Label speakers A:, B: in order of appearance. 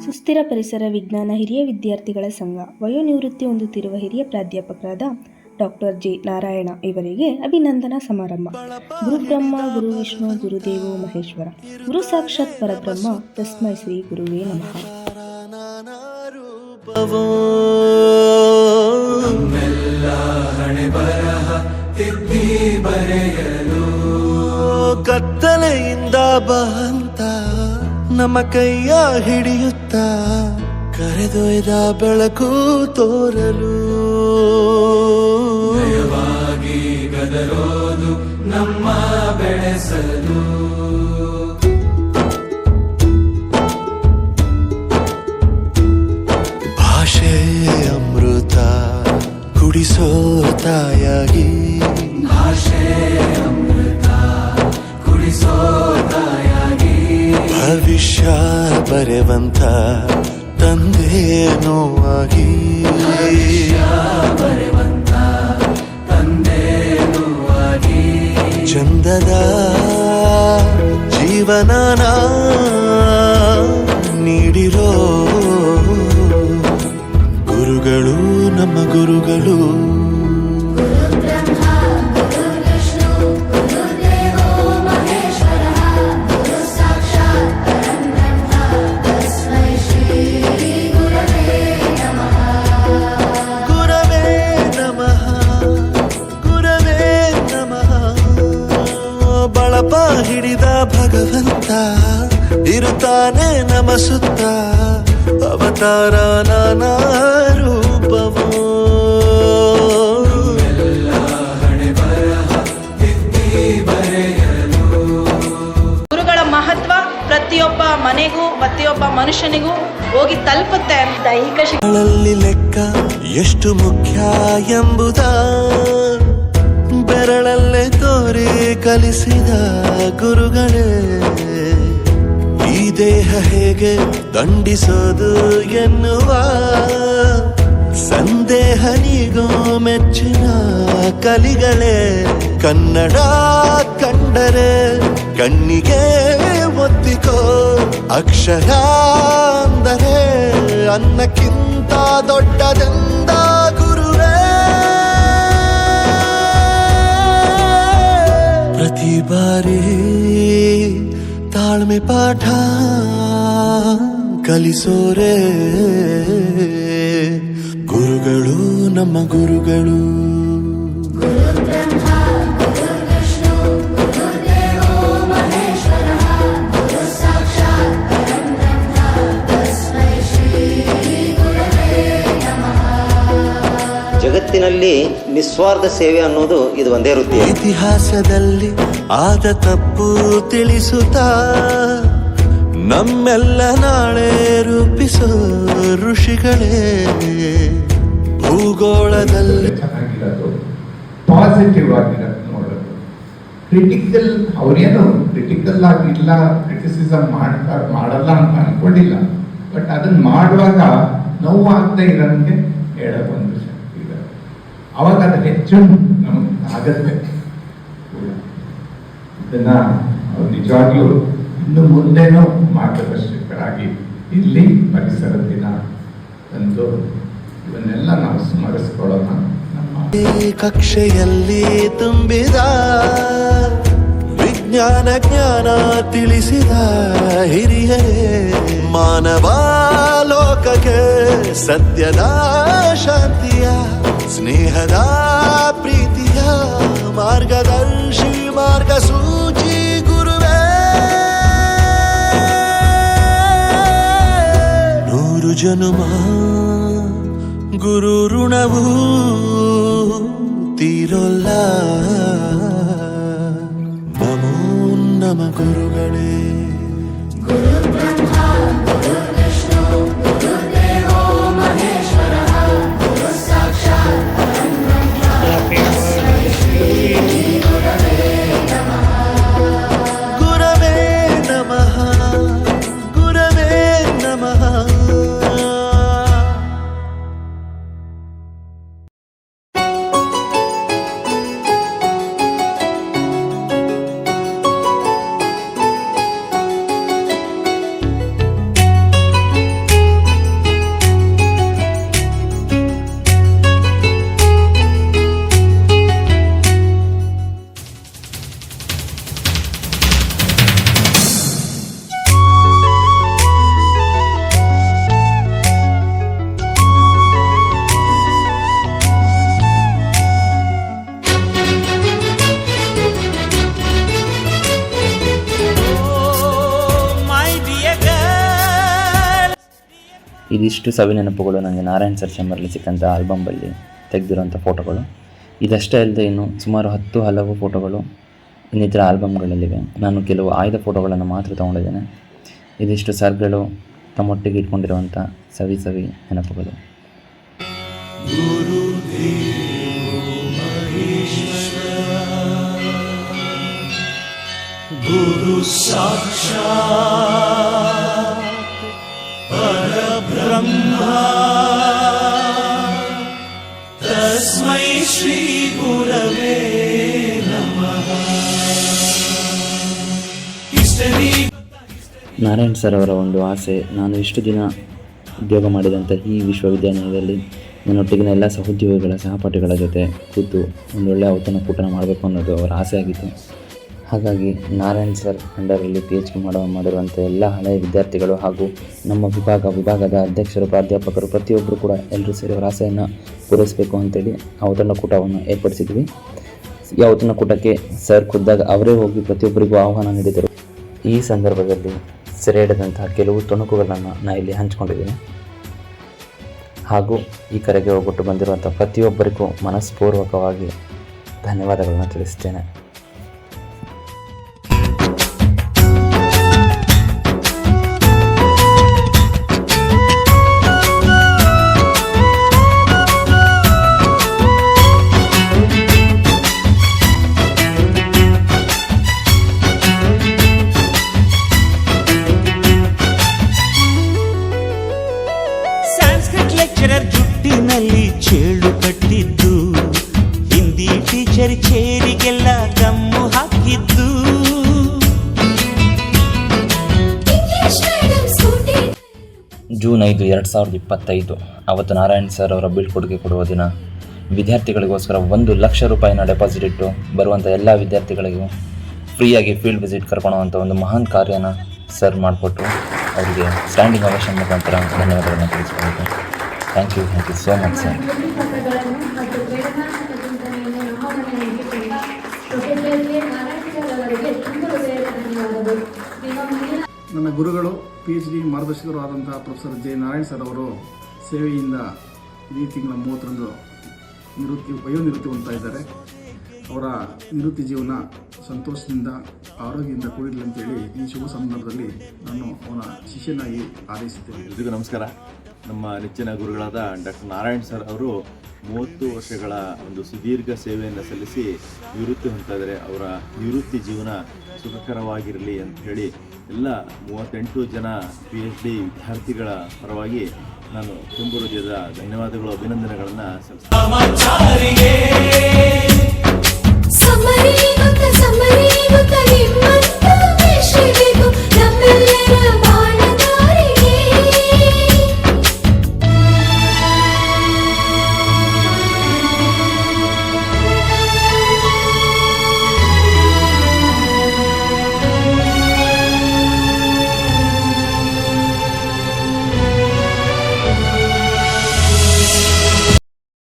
A: ಸುಸ್ಥಿರ ಪರಿಸರ ವಿಜ್ಞಾನ ಹಿರಿಯ ವಿದ್ಯಾರ್ಥಿಗಳ ಸಂಘ ವಯೋನಿವೃತ್ತಿ ಹೊಂದುತ್ತಿರುವ ಹಿರಿಯ ಪ್ರಾಧ್ಯಾಪಕರಾದ ಡಾಕ್ಟರ್ ಜೆ ನಾರಾಯಣ ಇವರಿಗೆ ಅಭಿನಂದನಾ ಸಮಾರಂಭ. ಗುರುಬ್ರಹ್ಮ ಗುರು ವಿಷ್ಣು ಗುರುದೇವೋ ಮಹೇಶ್ವರ, ಗುರು ಸಾಕ್ಷಾತ್ ಪರಬ್ರಹ್ಮ ತಸ್ಮೈ ಶ್ರೀ ಗುರುವೇ ನಮಃ.
B: ಕತ್ತಲೆಯಿಂದ ಬಂತ ನಮ್ಮ ಕೈಯ ಹಿಡಿಯುತ್ತ ಕರೆದೊಯ್ದ ಬೆಳಕು ತೋರಲು ನಯವಾಗಿ ಗದರೋದು ನಮ್ಮ ಬೆಳೆಸಲು. ಭಾಷೆ ಅಮೃತ ಕುಡಿಸೋ ತಾಯಾಗಿ, ಭಾಷೆ ಅಮೃತ ಕುಡಿಸೋ ತಾಯಾಗಿ, ಭವಿಷ್ಯ ಬರೆವಂತ ತಂದೇನೋ ಆಗಿ, ಬರೆವಂತ ತಂದೇನೋ ಆಗಿ, ಚಂದದ ಜೀವನನ ನೀಡಿರೋ ಗುರುಗಳು ನಮ್ಮ ಗುರುಗಳು. ಬಳಪ ಹಿಡಿದ ಭಗವಂತ ಇರುತ್ತಾನೆ ನಮ ಸುತ್ತ, ಅವತಾರ ನಾನಾ ರೂಪವೋ.
C: ಗುರುಗಳ ಮಹತ್ವ ಪ್ರತಿಯೊಬ್ಬ ಮನೆಗೂ ಪ್ರತಿಯೊಬ್ಬ ಮನುಷ್ಯನಿಗೂ ಹೋಗಿ ತಲುಪುತ್ತೆ. ದೈಹಿಕ
B: ಶಿಕ್ಷಣದಲ್ಲಿ ಲೆಕ್ಕ ಎಷ್ಟು ಮುಖ್ಯ ಎಂಬುದ ಬೆರಳಲ್ಲೇ ತೋರಿ ಕಲಿಸಿದ ಗುರುಗಳೇ. ಈ ದೇಹ ಹೇಗೆ ದಂಡಿಸೋದು ಎನ್ನುವ ಸಂದೇಹ ನೀಗೋ ಮೆಚ್ಚಿನ ಕಲಿಗಳೇ. ಕನ್ನಡ ಕಂಡರೆ ಕಣ್ಣಿಗೆ ಒತ್ತಿಕೋ, ಅಕ್ಷರ ಅಂದರೆ ಅನ್ನಕ್ಕಿಂತ ದೊಡ್ಡದೆಂದ ಗುರುವೇ. ಪ್ರತಿ ಬಾರಿ ತಾಳ್ಮೆ ಪಾಠ ಕಲಿಸೋರೆ ಗುರುಗಳು ನಮ್ಮ ಗುರುಗಳು.
D: ಜಗತ್ತಿನಲ್ಲಿ ನಿಸ್ವಾರ್ಥ ಸೇವೆ ಅನ್ನೋದು ಇದು ಒಂದೇ ವೃತ್ತಿ.
B: ಇತಿಹಾಸದಲ್ಲಿ ಆದ ತಪ್ಪು ತಿಳಿಸುತ್ತಾ ನಮ್ಮೆಲ್ಲ ನಾಳೆ ರೂಪಿಸೋ ಋಷಿಗಳೇ. ಭೂಗೋಳದಲ್ಲಿ
E: ಪಾಸಿಟಿವ್ ಆಗಿರೋದು ನೋಡೋದು, ಕ್ರಿಟಿಕಲ್ ಅವ್ರೇನು ಕ್ರಿಟಿಕಲ್ ಆಗಿಲ್ಲ, ಕ್ರಿಟಿಸಿಸಮ್ ಮಾಡಲ್ಲ ಅಂತ ಅನ್ಕೊಂಡಿಲ್ಲ. ಬಟ್ ಅದನ್ನ ಮಾಡುವಾಗ ನೋವು ಆಗ್ತಾ ಇರೋಂಗೆ ಹೇಳಕ್ ಒಂದು ಶಕ್ತಿ ಇದೆ. ಅವಾಗ ಅದು ಹೆಚ್ಚು ನಮಗೆ ಆಗತ್ತೆ ಕೂಡ. ಇದನ್ನ ಅವ್ರು ನಿಜವಾಗ್ಲೂ ಇನ್ನು ಮುಂದೇನೂ ಮಾರ್ಗದರ್ಶಕರಾಗಿ ಇಲ್ಲಿ ಪರಿಸರ ದಿನ ಎಂದು ಇವನ್ನೆಲ್ಲ ನಾವು ಸ್ಮರಿಸ್ಕೊಳ್ಳೋಣ.
B: ಕಕ್ಷೆಯಲ್ಲಿ ತುಂಬಿದ ವಿಜ್ಞಾನ ಜ್ಞಾನ ತಿಳಿಸಿದ ಹಿರಿಯರೇ. ಮಾನವ ಲೋಕಕ್ಕೆ ಸತ್ಯದ ಶಾಂತಿಯ ಸ್ನೇಹದ ಪ್ರೀತಿಯ ಮಾರ್ಗದರ್ಶಿ ಮಾರ್ಗಸೂಚಿ ಗುರುವೇ. 100 ಜನುಮ ಗುರು ಋಣವು ತೀರೋಲ್ಲ. ನಮೋ ನಮ ಗುರುಗಳೇ. ಗುರವೇ ನಮಃ ಗುರವೇ ನಮಃ.
F: ಇದಿಷ್ಟು ಸವಿ ನೆನಪುಗಳು ನನಗೆ ನಾರಾಯಣ್ ಸರ್ ಚೇಂಬರ್ಲಿ ಸಿಕ್ಕಂಥ ಆಲ್ಬಮಲ್ಲಿ ತೆಗೆದಿರೋಂಥ ಫೋಟೋಗಳು. ಇದಷ್ಟೇ ಅಲ್ಲದೆ ಇನ್ನು ಸುಮಾರು 10 ಹಲವು ಫೋಟೋಗಳು ಇನ್ನಿತರ ಆಲ್ಬಮ್ಗಳಲ್ಲಿವೆ. ನಾನು ಕೆಲವು ಆಯ್ದ ಫೋಟೋಗಳನ್ನು ಮಾತ್ರ ತೊಗೊಂಡಿದ್ದೇನೆ. ಇದಿಷ್ಟು ಸರ್ಗಳು ತಮ್ಮೊಟ್ಟಿಗೆ ಇಟ್ಕೊಂಡಿರುವಂಥ ಸವಿ ನೆನಪುಗಳು.
B: ಗುರು ಸಾಕ್ಷಾತ್ ಪರಬ್ರಹ್ಮ ತಸ್ಮೈ ಶ್ರೀ ಗುರವೇ ನಮಃ.
F: ನಾರಾಯಣ್ ಸರ್ ಅವರ ಒಂದು ಆಸೆ, ನಾನು ಇಷ್ಟು ದಿನ ಉದ್ಯೋಗ ಮಾಡಿದಂಥ ಈ ವಿಶ್ವವಿದ್ಯಾನಿಲಯದಲ್ಲಿ ನನ್ನೊಟ್ಟಿಗಿನ ಎಲ್ಲ ಸಹೋದ್ಯೋಗಿಗಳ ಸಹಪಾಠಿಗಳ ಜೊತೆ ಕೂತು ಒಂದೊಳ್ಳೆ ಔತಣಕೂಟ ಮಾಡಬೇಕು ಅನ್ನೋದು ಅವರ ಆಸೆ ಆಗಿತ್ತು. ಹಾಗಾಗಿ ನಾರಾಯಣ್ ಸರ್ ಅಂಡರಲ್ಲಿ PhD ಮಾಡಿರುವಂಥ ಎಲ್ಲ ಹಳೆಯ ವಿದ್ಯಾರ್ಥಿಗಳು ಹಾಗೂ ನಮ್ಮ ವಿಭಾಗದ ಅಧ್ಯಕ್ಷರು, ಪ್ರಾಧ್ಯಾಪಕರು ಪ್ರತಿಯೊಬ್ಬರು ಕೂಡ ಎಲ್ಲರೂ ಸೇರಿ ಅವರ ಆಸೆಯನ್ನು ಪೂರೈಸಬೇಕು ಅಂತೇಳಿ ಔತಣಕೂಟವನ್ನು ಏರ್ಪಡಿಸಿದ್ವಿ. ಈ ಔತಣಕೂಟಕ್ಕೆ ಸರ್ ಖುದ್ದಾಗ ಅವರೇ ಹೋಗಿ ಪ್ರತಿಯೊಬ್ಬರಿಗೂ ಆಹ್ವಾನ ನೀಡಿದರು. ಈ ಸಂದರ್ಭದಲ್ಲಿ ಸೆರೆ ಹಿಡಿದಂತಹ ಕೆಲವು ತುಣುಕುಗಳನ್ನು ನಾನು ಇಲ್ಲಿ ಹಂಚಿಕೊಂಡಿದ್ದೀನಿ ಹಾಗೂ ಈ ಕರೆಗೆ ಹೋಗ್ಬಿಟ್ಟು ಬಂದಿರುವಂಥ ಪ್ರತಿಯೊಬ್ಬರಿಗೂ ಮನಸ್ಪೂರ್ವಕವಾಗಿ ಧನ್ಯವಾದಗಳನ್ನು ತಿಳಿಸ್ತೇನೆ.
G: ಸಂಸ್ಕೃತ ಲೆಕ್ಚರರ್ ಜುಟ್ಟಿನಲ್ಲಿ ಚೇಳು ಕಟ್ಟಿದ್ದು, ಹಿಂದಿ ಟೀಚರ್ ಚೇರಿಗೆಲ್ಲ ಗಮ್ಮು ಹಾಕಿದ್ದು,
F: ಜೂನ್ 5, 2025 ಅವತ್ತು ನಾರಾಯಣ್ ಸರ್ ಅವರ ಬೀಳ್ಕೊಡುಗೆ ಕೊಡುವ ದಿನ. ವಿದ್ಯಾರ್ಥಿಗಳಿಗೋಸ್ಕರ 1 ಲಕ್ಷ ರೂಪಾಯಿನ ಡೆಪಾಸಿಟ್ ಇಟ್ಟು ಬರುವಂಥ ಎಲ್ಲ ವಿದ್ಯಾರ್ಥಿಗಳಿಗೂ ಫ್ರೀಯಾಗಿ ಫೀಲ್ಡ್ ವಿಸಿಟ್ ಕರ್ಕೊಳ್ಳುವಂಥ ಒಂದು ಮಹಾನ್ ಕಾರ್ಯನ ಸರ್ ಮಾಡಿಕೊಟ್ಟು ಅವರಿಗೆ ಸ್ಟ್ಯಾಂಡಿಂಗ್ ಓವೇಷನ್ ಮುಖಾಂತರ ಧನ್ಯವಾದಗಳನ್ನು ತಿಳಿಸ್ಕೊಳ್ಬೇಕು. Thank you so much sir.
H: ನನ್ನ ಗುರುಗಳು PhD ಮಾರ್ಗದರ್ಶಕರು ಆದಂತಹ ಪ್ರೊಫೆಸರ್ ಜೆ ನಾರಾಯಣ್ ಸರ್ ಅವರು ಸೇವೆಯಿಂದ ಈ ತಿಂಗಳ 30ರಂದು ವಯೋನಿವೃತ್ತಿ ಹೊಂದ್ತಾ ಇದ್ದಾರೆ. ಅವರ ನಿವೃತ್ತಿ ಜೀವನ ಸಂತೋಷದಿಂದ ಆರೋಗ್ಯದಿಂದ ಕೂಡಿರಲಿ ಅಂತೇಳಿ ಈ ಶುಭ ಸಂದರ್ಭದಲ್ಲಿ ನಾನು ಅವನ ಶಿಷ್ಯನಾಗಿ ಆರೈಸುತ್ತೇನೆ.
I: ಎಲ್ರಿಗೂ ನಮಸ್ಕಾರ. ನಮ್ಮ ನೆಚ್ಚಿನ ಗುರುಗಳಾದ ಡಾಕ್ಟರ್ ನಾರಾಯಣ್ ಸರ್ ಅವರು 30 ವರ್ಷಗಳ ಒಂದು ಸುದೀರ್ಘ ಸೇವೆಯನ್ನು ಸಲ್ಲಿಸಿ ನಿವೃತ್ತಿ ಹೊಂದ್ತಾ ಇದ್ದಾರೆ. ಅವರ ನಿವೃತ್ತಿ ಜೀವನ ಸುಖಕರವಾಗಿರಲಿ ಅಂತ ಹೇಳಿ ಎಲ್ಲ 38 ಜನ PhD ವಿದ್ಯಾರ್ಥಿಗಳ ಪರವಾಗಿ ನಾನು ತುಂಬ ಹೃದಯದ ಧನ್ಯವಾದಗಳು, ಅಭಿನಂದನೆಗಳನ್ನು ಸಲ್ಲಿಸ್ತೇನೆ.